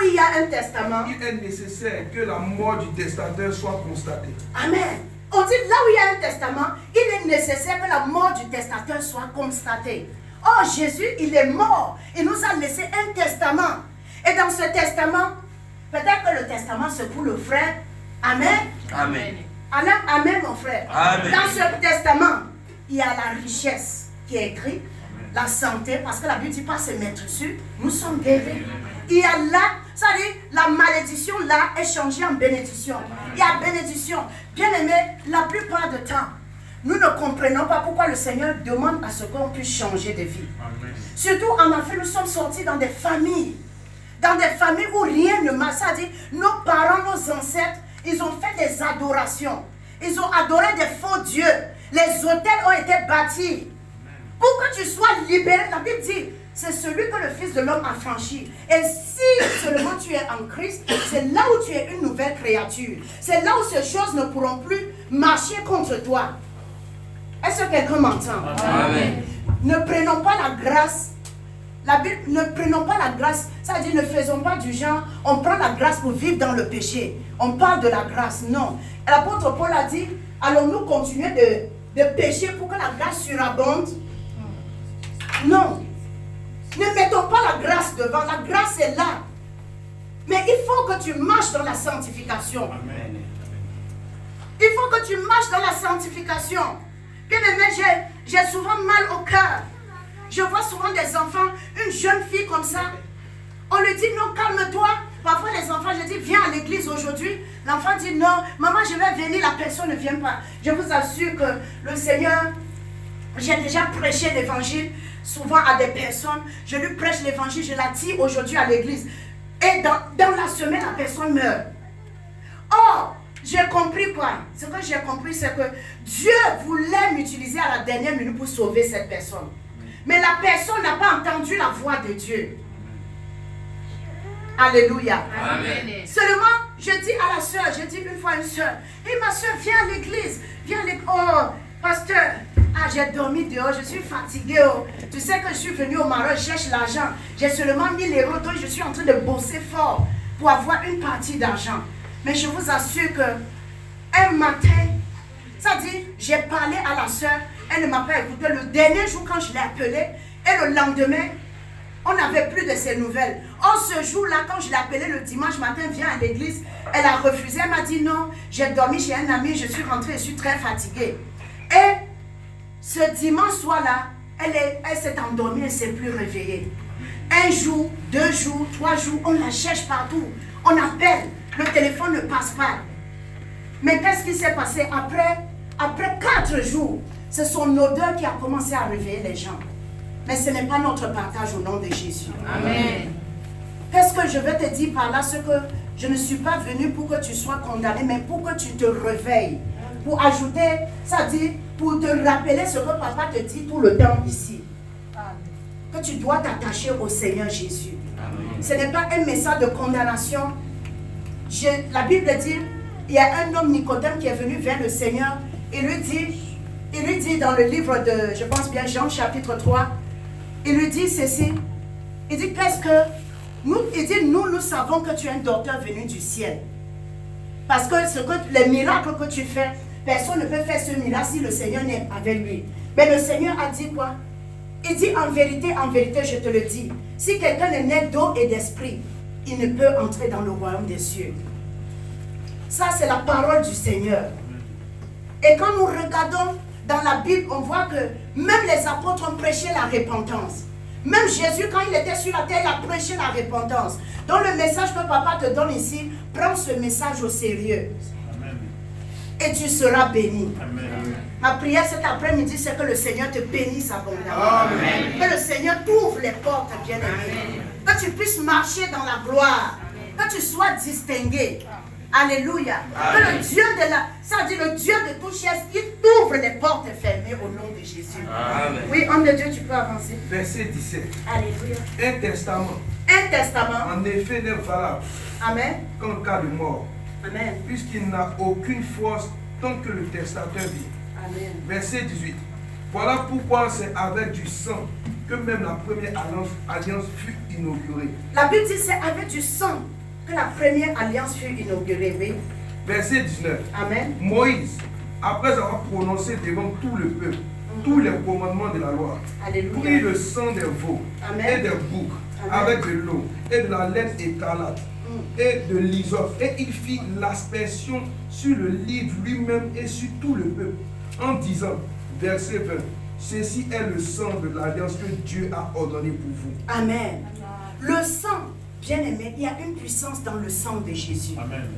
il y a un testament, il est nécessaire que la mort du testateur soit constatée. Amen. On dit là où il y a un testament, il est nécessaire que la mort du testateur soit constatée. Oh, Jésus, il est mort. Il nous a laissé un testament. Et dans ce testament, peut-être que le testament c'est pour le frère. Amen. Amen. Amen, amen mon frère. Amen. Dans ce testament, il y a la richesse qui est écrite. La santé, parce que la Bible dit pas se mettre dessus, nous sommes guéris. Il y a là, ça dit, la malédiction là est changée en bénédiction. Il y a bénédiction. Bien aimé, la plupart du temps, nous ne comprenons pas pourquoi le Seigneur demande à ce qu'on puisse changer de vie. Amen. Surtout en Afrique, nous sommes sortis dans des familles où rien ne marche. Ça dit, nos parents, nos ancêtres, ils ont fait des adorations. Ils ont adoré des faux dieux. Les hôtels ont été bâtis. Pour que tu sois libéré, la Bible dit, c'est celui que le Fils de l'homme a franchi. Et si seulement tu es en Christ, c'est là où tu es une nouvelle créature. C'est là où ces choses ne pourront plus marcher contre toi. Est-ce que quelqu'un m'entend? Amen. Ne prenons pas la grâce. La Bible, ne prenons pas la grâce. Ça dit, ne faisons pas du genre, on prend la grâce pour vivre dans le péché. On parle de la grâce. Non. L'apôtre Paul a dit, allons-nous continuer de pécher pour que la grâce surabonde? Non. Ne mettons pas la grâce devant. La grâce est là. Mais il faut que tu marches dans la sanctification. Amen. Il faut que tu marches dans la sanctification. Bien aimé, j'ai souvent mal au cœur. Je vois souvent des enfants, une jeune fille comme ça. On lui dit non, calme-toi. Parfois les enfants, je dis viens à l'église aujourd'hui. L'enfant dit non, maman je vais venir, la personne ne vient pas. Je vous assure que le Seigneur, j'ai déjà prêché l'évangile souvent à des personnes. Je lui prêche l'évangile, je la dis aujourd'hui à l'église. Et dans la semaine, la personne meurt. Or, J'ai compris quoi? Ce que j'ai compris, c'est que Dieu voulait m'utiliser à la dernière minute pour sauver cette personne. Mais la personne n'a pas entendu la voix de Dieu. Alléluia. Amen. Seulement, je dis à la soeur, je dis une fois à une soeur, et ma soeur, viens à l'église. Viens à l'église. Oh, pasteur, j'ai dormi dehors, je suis fatiguée. Oh. Tu sais que je suis venue au Maroc, je cherche l'argent. J'ai seulement 1000 €, donc je suis en train de bosser fort pour avoir une partie d'argent. Mais je vous assure que un matin, ça dit, j'ai parlé à la soeur, elle ne m'a pas écouté. Le dernier jour quand je l'ai appelée, et le lendemain, on n'avait plus de ses nouvelles. Or, ce jour-là, quand je l'ai appelée le dimanche matin, viens à l'église, elle a refusé. Elle m'a dit non, j'ai dormi chez un ami, je suis rentrée, je suis très fatiguée. Et ce dimanche soir-là, elle s'est endormie, elle ne s'est plus réveillée. 1 jour, 2 jours, 3 jours, on la cherche partout. On appelle, le téléphone ne passe pas. Mais qu'est-ce qui s'est passé après 4 jours? C'est son odeur qui a commencé à réveiller les gens. Mais ce n'est pas notre partage au nom de Jésus. Amen. Qu'est-ce que je veux te dire par là? C'est que je ne suis pas venu pour que tu sois condamné, mais pour que tu te réveilles. Pour ajouter, ça dit, pour te rappeler ce que papa te dit tout le temps ici. Que tu dois t'attacher au Seigneur Jésus. Amen. Ce n'est pas un message de condamnation. La Bible dit, il y a un homme Nicodème qui est venu vers le Seigneur. Il lui dit dans le livre de, je pense bien, Jean chapitre 3, il lui dit ceci. Il dit, qu'est-ce que... Nous savons que tu es un docteur venu du ciel. Parce que les miracles que tu fais, personne ne peut faire ce miracle si le Seigneur n'est avec lui. Mais le Seigneur a dit quoi? Il dit, en vérité, je te le dis, si quelqu'un est né d'eau et d'esprit, il ne peut entrer dans le royaume des cieux. Ça, c'est la parole du Seigneur. Et quand nous regardons dans la Bible, on voit que même les apôtres ont prêché la repentance. Même Jésus, quand il était sur la terre, il a prêché la repentance. Donc le message que papa te donne ici, prends ce message au sérieux. Amen. Et tu seras béni. Amen. Ma prière cet après-midi, c'est que le Seigneur te bénisse abondamment. Amen. Que le Seigneur t'ouvre les portes, bien-aimé. Que tu puisses marcher dans la gloire. Amen. Que tu sois distingué. Alléluia. Amen. Que le Dieu de la... Ça dit le Dieu de toute chaise, il t'ouvre les portes fermées au nom de Jésus. Amen. Oui, homme de Dieu, tu peux avancer. Verset 17. Alléluia. Un testament. Un testament. En effet, n'est valable. Amen. Qu'en cas de mort. Amen. Puisqu'il n'a aucune force tant que le testateur vit. Amen. Verset 18. Voilà pourquoi c'est avec du sang que même la première alliance fut inaugurée. La Bible dit c'est avec du sang que la première alliance fut inaugurée, oui. Verset 19. Amen. Moïse, après avoir prononcé devant tout le peuple tous les commandements de la loi, prit le sang des veaux et des boucs avec de l'eau et de la laine écarlate et de l'hysope, et il fit l'aspersion sur le livre lui-même et sur tout le peuple, en disant, verset 20, ceci est le sang de l'alliance que Dieu a ordonné pour vous. Amen. Le sang, bien-aimé, il y a une puissance dans le sang de Jésus. Amen.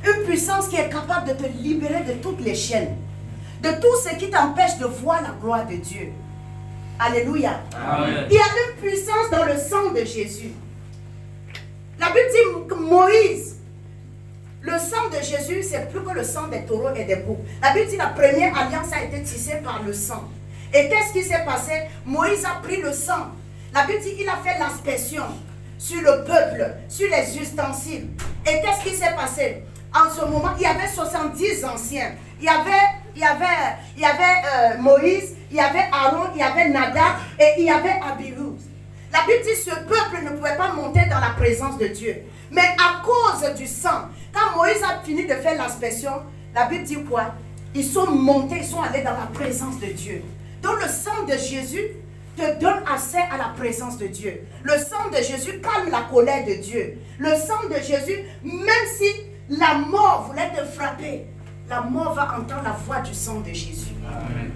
Une puissance qui est capable de te libérer de toutes les chaînes, de tout ce qui t'empêche de voir la gloire de Dieu. Alléluia. Amen. Il y a une puissance dans le sang de Jésus. La Bible dit que Moïse, le sang de Jésus, c'est plus que le sang des taureaux et des boucs. La Bible dit que la première alliance a été tissée par le sang. Et qu'est-ce qui s'est passé? Moïse a pris le sang. La Bible dit qu'il a fait l'aspersion sur le peuple, sur les ustensiles. Et qu'est-ce qui s'est passé? En ce moment, il y avait 70 anciens. Il y avait Moïse, il y avait Aaron, il y avait Nadab et il y avait Abihu. La Bible dit que ce peuple ne pouvait pas monter dans la présence de Dieu. Mais à cause du sang, quand Moïse a fini de faire l'aspersion, la Bible dit quoi? Ils sont montés, ils sont allés dans la présence de Dieu. Donc le sang de Jésus te donne accès à la présence de Dieu. Le sang de Jésus calme la colère de Dieu. Le sang de Jésus, même si la mort voulait te frapper, la mort va entendre la voix du sang de Jésus. Amen.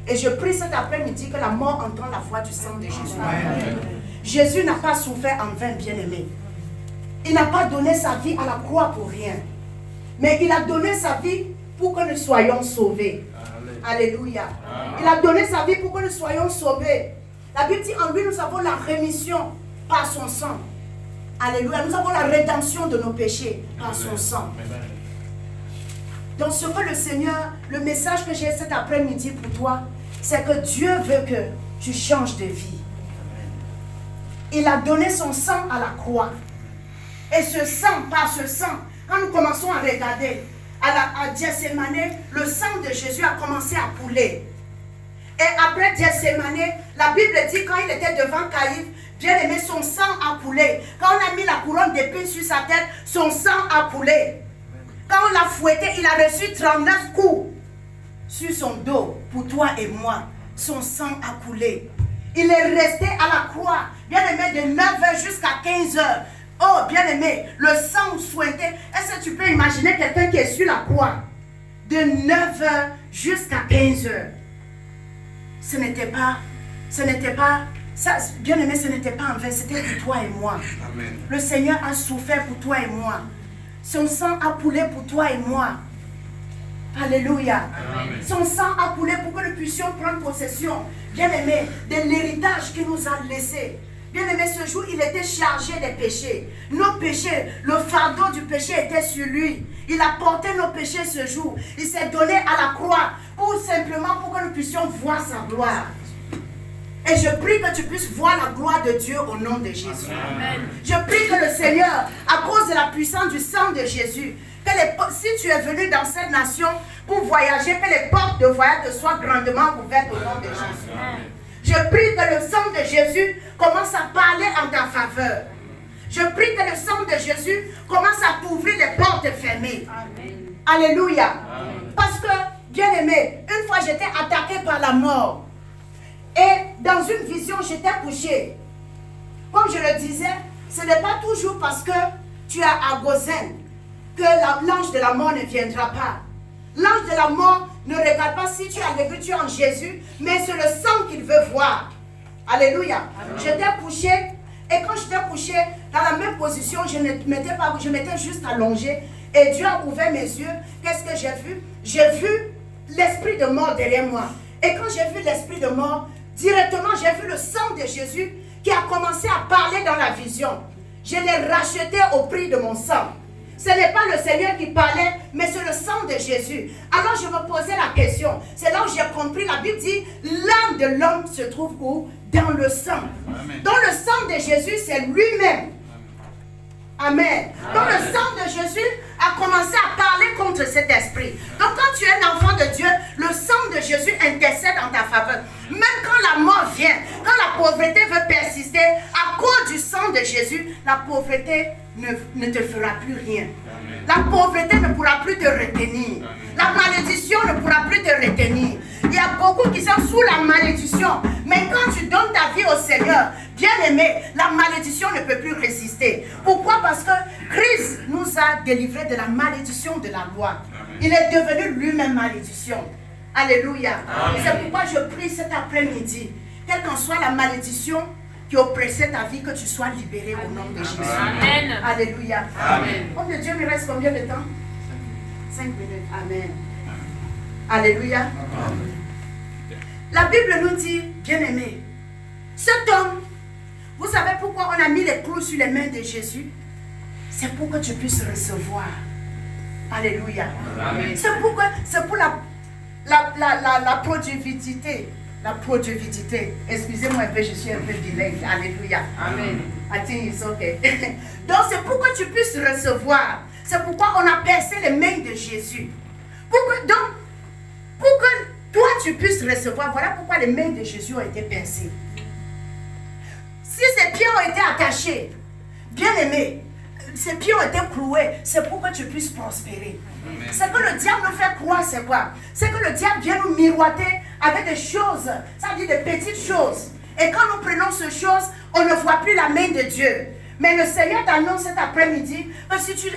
Et je prie cet après-midi que la mort entende la voix du sang de Jésus. Amen. Jésus n'a pas souffert en vain, bien-aimé. Il n'a pas donné sa vie à la croix pour rien. Mais il a donné sa vie pour que nous soyons sauvés. Amen. Alléluia. Amen. Il a donné sa vie pour que nous soyons sauvés. La Bible dit en lui nous avons la rémission par son sang. Alléluia. Nous avons la rédemption de nos péchés par son sang. Donc ce que le Seigneur, le message que j'ai cet après-midi pour toi, c'est que Dieu veut que tu changes de vie. Il a donné son sang à la croix. Et ce sang, par ce sang, quand nous commençons à regarder, à Gethsémane, le sang de Jésus a commencé à couler. Et après Gethsémane, la Bible dit quand il était devant Caïphe, bien aimé, son sang a coulé. Quand on a mis la couronne d'épines sur sa tête, son sang a coulé. Quand on l'a fouetté, il a reçu 39 coups sur son dos pour toi et moi. Son sang a coulé. Il est resté à la croix, bien aimé, de 9h jusqu'à 15h. Oh, bien aimé, le sang souhaitait. Est-ce que tu peux imaginer quelqu'un qui est sur la croix de 9h jusqu'à 15h? Ce n'était pas, ça, bien aimé, ce n'était pas en vain, c'était pour toi et moi. Amen. Le Seigneur a souffert pour toi et moi. Son sang a coulé pour toi et moi. Alléluia. Amen. Son sang a coulé pour que nous puissions prendre possession, bien aimé, de l'héritage qu'il nous a laissé. Bien aimé, ce jour, il était chargé des péchés. Nos péchés, le fardeau du péché était sur lui. Il a porté nos péchés ce jour. Il s'est donné à la croix pour simplement pour que nous puissions voir sa gloire. Et je prie que tu puisses voir la gloire de Dieu au nom de Jésus. Amen. Je prie que le Seigneur, à cause de la puissance du sang de Jésus, que si tu es venu dans cette nation pour voyager, que les portes de voyage te soient grandement ouvertes au nom de Jésus. Amen. Je prie que le sang de Jésus commence à parler en ta faveur. Je prie que le sang de Jésus commence à t'ouvrir les portes fermées. Amen. Alléluia. Parce que, bien aimé, une fois j'étais attaqué par la mort. Et dans une vision, j'étais couché. Comme je le disais, ce n'est pas toujours parce que tu es à Gozen que l'ange de la mort ne viendra pas. L'ange de la mort ne regarde pas si tu as l'écriture en Jésus, mais c'est le sang qu'il veut voir. Alléluia. J'étais couché, et quand j'étais couché, dans la même position, je m'étais juste allongé, et Dieu a ouvert mes yeux. Qu'est-ce que j'ai vu? J'ai vu l'esprit de mort derrière moi. Et quand j'ai vu l'esprit de mort, directement j'ai vu le sang de Jésus qui a commencé à parler dans la vision. Je l'ai racheté au prix de mon sang. Ce n'est pas le Seigneur qui parlait, mais c'est le sang de Jésus. Alors je me posais la question. C'est là où j'ai compris, la Bible dit, l'âme de l'homme se trouve où? Dans le sang. Amen. Dans le sang de Jésus, c'est lui-même. Amen. Donc le sang de Jésus a commencé à parler contre cet esprit. Donc quand tu es un enfant de Dieu, le sang de Jésus intercède en ta faveur. Même quand la mort vient, quand la pauvreté veut persister, à cause du sang de Jésus, la pauvreté ne te fera plus rien. La pauvreté ne pourra plus te retenir. La malédiction ne pourra plus te retenir. Il y a beaucoup qui sont sous la malédiction. Mais quand tu donnes ta vie au Seigneur, bien aimé, la malédiction ne peut plus résister. Pourquoi? Parce que Christ nous a délivrés de la malédiction de la loi. Il est devenu lui-même malédiction. Alléluia. C'est pourquoi je prie cet après-midi, quelle qu'en soit la malédiction qui oppressait ta vie, que tu sois libéré au nom de Jésus. Amen. Alléluia. Amen. Oh mon Dieu, il me reste combien de temps? 5 minutes. Amen. Alléluia. La Bible nous dit, bien-aimé, cet homme, vous savez pourquoi on a mis les clous sur les mains de Jésus? C'est pour que tu puisses recevoir. Alléluia. C'est pour la productivité. La productivité. Excusez-moi un peu, je suis un peu bilingue. Alléluia. Amen. I think it's okay. Donc c'est pour que tu puisses recevoir. C'est pourquoi on a percé les mains de Jésus. Pour que toi tu puisses recevoir. Voilà pourquoi les mains de Jésus ont été percées. Si ses pieds ont été attachés, bien aimé, ses pieds ont été cloués, c'est pour que tu puisses prospérer. Ce que le diable nous fait croire, c'est quoi? C'est que le diable vient nous miroiter avec des choses, ça veut dire des petites choses. Et quand nous prenons ces choses, on ne voit plus la main de Dieu. Mais le Seigneur t'annonce cet après-midi que si tu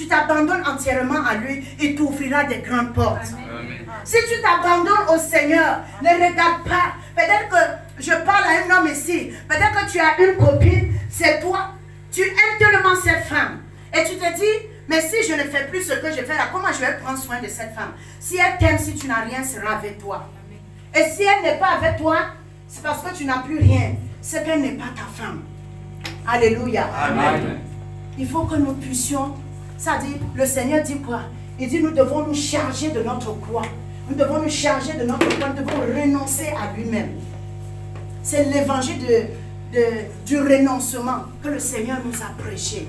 t'abandonnes entièrement à lui, il t'ouvrira des grandes portes. Amen. Si tu t'abandonnes au Seigneur, ne regarde pas. Peut-être que je parle à un homme ici, peut-être que tu as une copine, c'est toi. Tu aimes tellement cette femme. Et tu te dis, mais si je ne fais plus ce que je fais là, comment je vais prendre soin de cette femme? Si elle t'aime, si tu n'as rien, elle sera avec toi. Et si elle n'est pas avec toi, c'est parce que tu n'as plus rien. C'est qu'elle n'est pas ta femme. Alléluia. Amen. Il faut que nous puissions, ça dit, le Seigneur dit quoi? Il dit, nous devons nous charger de notre croix. Nous devons nous charger de notre croix. Nous devons renoncer à lui-même. C'est l'évangile du renoncement que le Seigneur nous a prêché.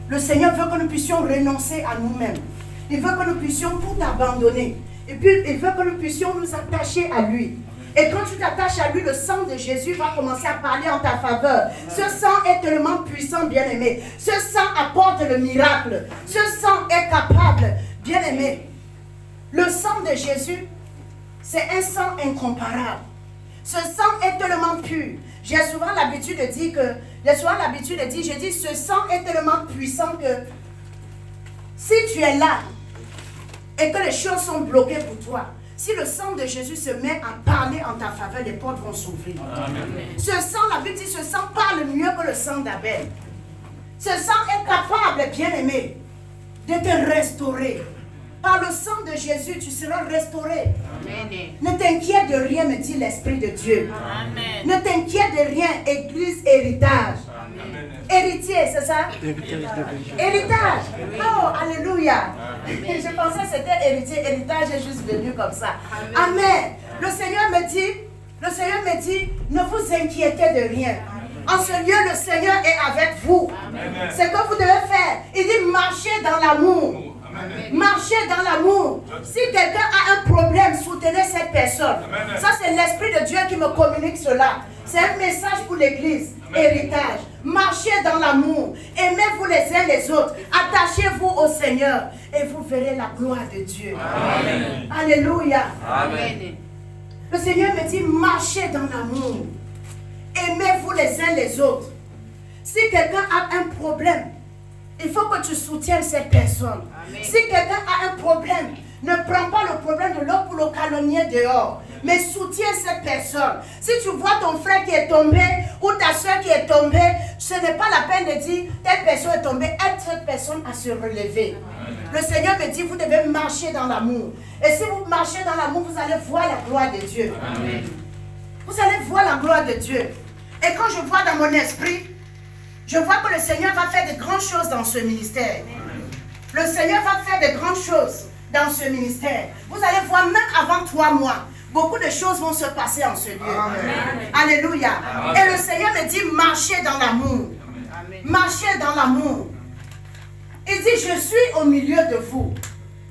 Le Seigneur veut que nous puissions renoncer à nous-mêmes. Il veut que nous puissions tout abandonner. Et puis, il veut que nous puissions nous attacher à lui. Et quand tu t'attaches à lui, le sang de Jésus va commencer à parler en ta faveur. Ce sang est tellement puissant, bien-aimé. Ce sang apporte le miracle. Ce sang est capable, bien-aimé. Le sang de Jésus, c'est un sang incomparable. Ce sang est tellement pur. J'ai souvent l'habitude de dire je dis, ce sang est tellement puissant que si tu es là et que les choses sont bloquées pour toi, si le sang de Jésus se met à parler en ta faveur, les portes vont s'ouvrir. Ce sang, la Bible dit, ce sang parle mieux que le sang d'Abel. Ce sang est capable, bien-aimé, de te restaurer. Par le sang de Jésus, tu seras restauré. Amen. Ne t'inquiète de rien, me dit l'Esprit de Dieu. Amen. Ne t'inquiète de rien, Église héritage. Amen. Héritier, c'est ça? Héritage. Oh, alléluia. Amen. Je pensais que c'était héritier. Héritage est juste venu comme ça. Amen. Amen. Le Seigneur me dit, ne vous inquiétez de rien. En ce lieu, le Seigneur est avec vous. C'est ce que vous devez faire. Il dit, marchez dans l'amour. Marchez dans l'amour. Si quelqu'un a un problème, soutenez cette personne. Ça, c'est l'Esprit de Dieu qui me communique cela. C'est un message pour l'Église. Héritage. Marchez dans l'amour. Aimez-vous les uns les autres. Attachez-vous au Seigneur. Et vous verrez la gloire de Dieu. Amen. Alléluia. Amen. Le Seigneur me dit, marchez dans l'amour. Aimez-vous les uns les autres. Si quelqu'un a un problème, il faut que tu soutiennes cette personne. Amen. Si quelqu'un a un problème, ne prends pas le problème de l'autre pour le calomnier dehors, mais soutiens cette personne. Si tu vois ton frère qui est tombé ou ta soeur qui est tombée, ce n'est pas la peine de dire telle personne est tombée, aide cette personne à se relever. Amen. Le Seigneur me dit, vous devez marcher dans l'amour. Et si vous marchez dans l'amour, vous allez voir la gloire de Dieu. Amen. Vous allez voir la gloire de Dieu. Et quand je vois dans mon esprit, je vois que le Seigneur va faire de grandes choses dans ce ministère. Le Seigneur va faire de grandes choses dans ce ministère. Vous allez voir, même avant 3 mois, beaucoup de choses vont se passer en ce lieu. Amen. Alléluia. Amen. Et le Seigneur me dit, marchez dans l'amour. Marchez dans l'amour. Il dit, je suis au milieu de vous.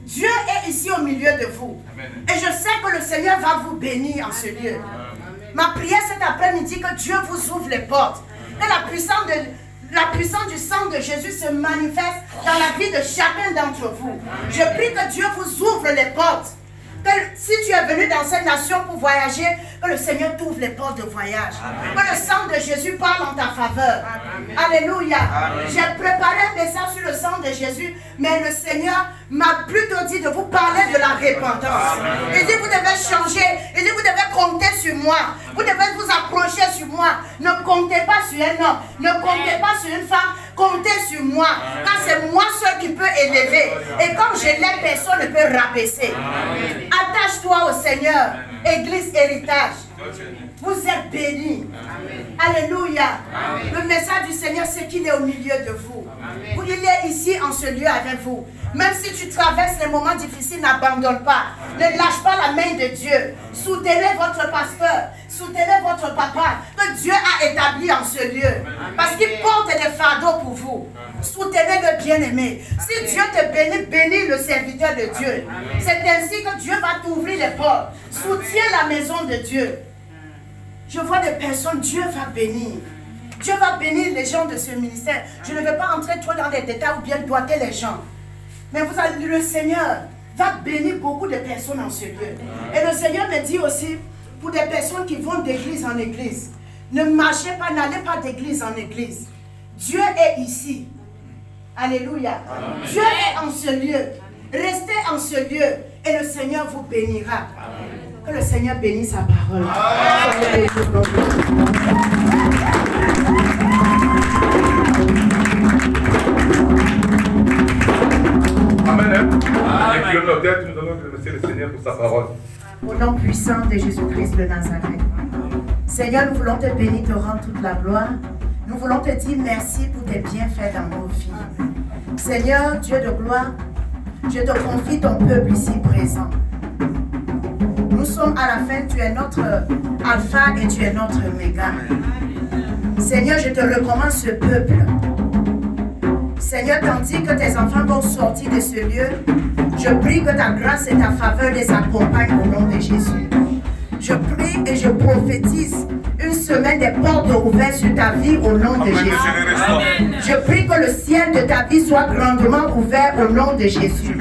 Dieu est ici au milieu de vous. Amen. Et je sais que le Seigneur va vous bénir en ce lieu. Amen. Ma prière cet après-midi, que Dieu vous ouvre les portes. Que la puissance du sang de Jésus se manifeste dans la vie de chacun d'entre vous. Je prie que Dieu vous ouvre les portes. Que si tu es venu dans cette nation pour voyager, que le Seigneur t'ouvre les portes de voyage. Amen. Que le sang de Jésus parle en ta faveur. Amen. Alléluia. J'ai préparé un message sur le sang de Jésus, mais le Seigneur m'a plutôt dit de vous parler de la repentance. Amen. Il dit, vous devez changer. Il dit, vous devez compter sur moi. Vous devez vous approcher sur moi. Ne comptez pas sur un homme. Ne comptez pas sur une femme. Comptez sur moi. Car c'est moi seul qui peux élever. Et comme je l'ai, personne ne peut rabaisser. Amen. Attache-toi au Seigneur. Église héritage. Vous êtes bénis. Alléluia. Amen. Le message du Seigneur, c'est qu'il est au milieu de vous. Amen. Il est ici en ce lieu avec vous. Même si tu traverses les moments difficiles, n'abandonne pas. Amen. Ne lâche pas la main de Dieu. Soutenez votre pasteur. Soutenez votre papa que Dieu a établi en ce lieu. Amen. Parce qu'il porte des fardeaux pour vous. Soutenez le bien-aimé. Si Dieu te bénit, bénis le serviteur de Dieu. C'est ainsi que Dieu va t'ouvrir les portes. Soutiens la maison de Dieu. Je vois des personnes, Dieu va bénir. Dieu va bénir les gens de ce ministère. Je ne vais pas entrer trop dans les détails ou bien doiter les gens. Mais vous allez, le Seigneur va bénir beaucoup de personnes en ce lieu. Et le Seigneur me dit aussi, pour des personnes qui vont d'église en église, ne marchez pas, n'allez pas d'église en église. Dieu est ici. Alléluia. Amen. Dieu est en ce lieu. Restez en ce lieu et le Seigneur vous bénira. Amen. Que le Seigneur bénisse sa parole. Amen. Avec notre tête, nous allons remercier le Seigneur pour sa parole. Au nom puissant de Jésus-Christ de Nazareth. Seigneur, nous voulons te bénir, te rendre toute la gloire. Nous voulons te dire merci pour tes bienfaits dans nos vies. Seigneur, Dieu de gloire, Je te confie ton peuple ici présent. Nous sommes à la fin, tu es notre alpha et tu es notre oméga. Seigneur, je te recommande ce peuple. Seigneur, tandis que tes enfants vont sortir de ce lieu, je prie que ta grâce et ta faveur les accompagnent au nom de Jésus. Je prie et je prophétise une semaine des portes ouvertes sur ta vie au nom de Jésus. Je prie que le ciel de ta vie soit grandement ouvert au nom de Jésus.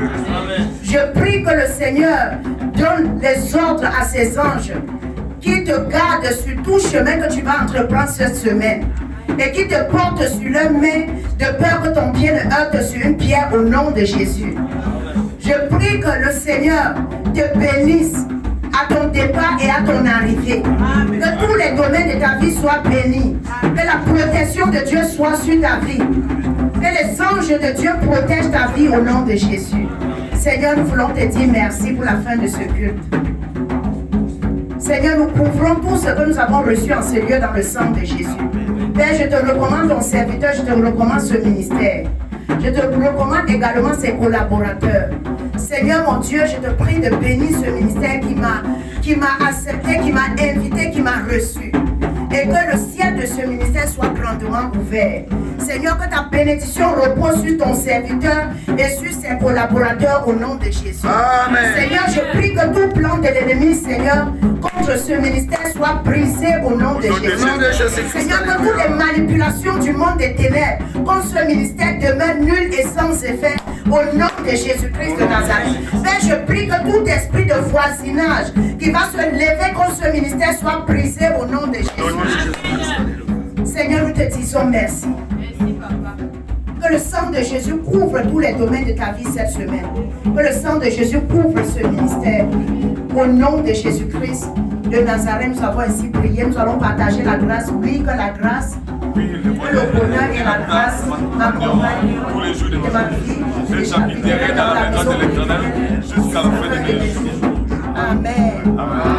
Je prie que le Seigneur donne les ordres à ses anges qui te gardent sur tout chemin que tu vas entreprendre cette semaine et qui te portent sur leurs mains de peur que ton pied ne heurte sur une pierre au nom de Jésus. Je prie que le Seigneur te bénisse à ton départ et à ton arrivée. Que tous les domaines de ta vie soient bénis. Que la protection de Dieu soit sur ta vie. Que les anges de Dieu protègent ta vie au nom de Jésus. Seigneur, nous voulons te dire merci pour la fin de ce culte. Seigneur, nous couvrons tout ce que nous avons reçu en ce lieu dans le sang de Jésus. Père, je te recommande ton serviteur, je te recommande ce ministère. Je te recommande également ses collaborateurs. Seigneur mon Dieu, je te prie de bénir ce ministère qui m'a accepté, qui m'a invité, qui m'a reçu. Et que le ciel de ce ministère soit grandement ouvert. Seigneur, que ta bénédiction repose sur ton serviteur et sur ses collaborateurs au nom de Jésus. Amen. Seigneur, je prie que tout plan de l'ennemi, Seigneur, contre ce ministère soit brisé au nom de Jésus. Seigneur, que toutes les manipulations du monde des ténèbres contre ce ministère demeurent nulles et sans effet au nom de Jésus-Christ de Nazareth. Père, je prie que tout esprit de voisinage qui va se lever contre ce ministère soit brisé au nom de Jésus. Seigneur, nous te disons merci. Que le sang de Jésus couvre tous les domaines de ta vie cette semaine. Que le sang de Jésus couvre ce ministère. Au nom de Jésus-Christ de Nazareth, nous avons ainsi prié. Nous allons partager la grâce. Oui, que la grâce, que le bonheur et la grâce m'accompagnent tous les jours de ma vie. Je j'habiterai dans la maison de l'Éternel jusqu'à la fin de mes jours. Amen. Amen.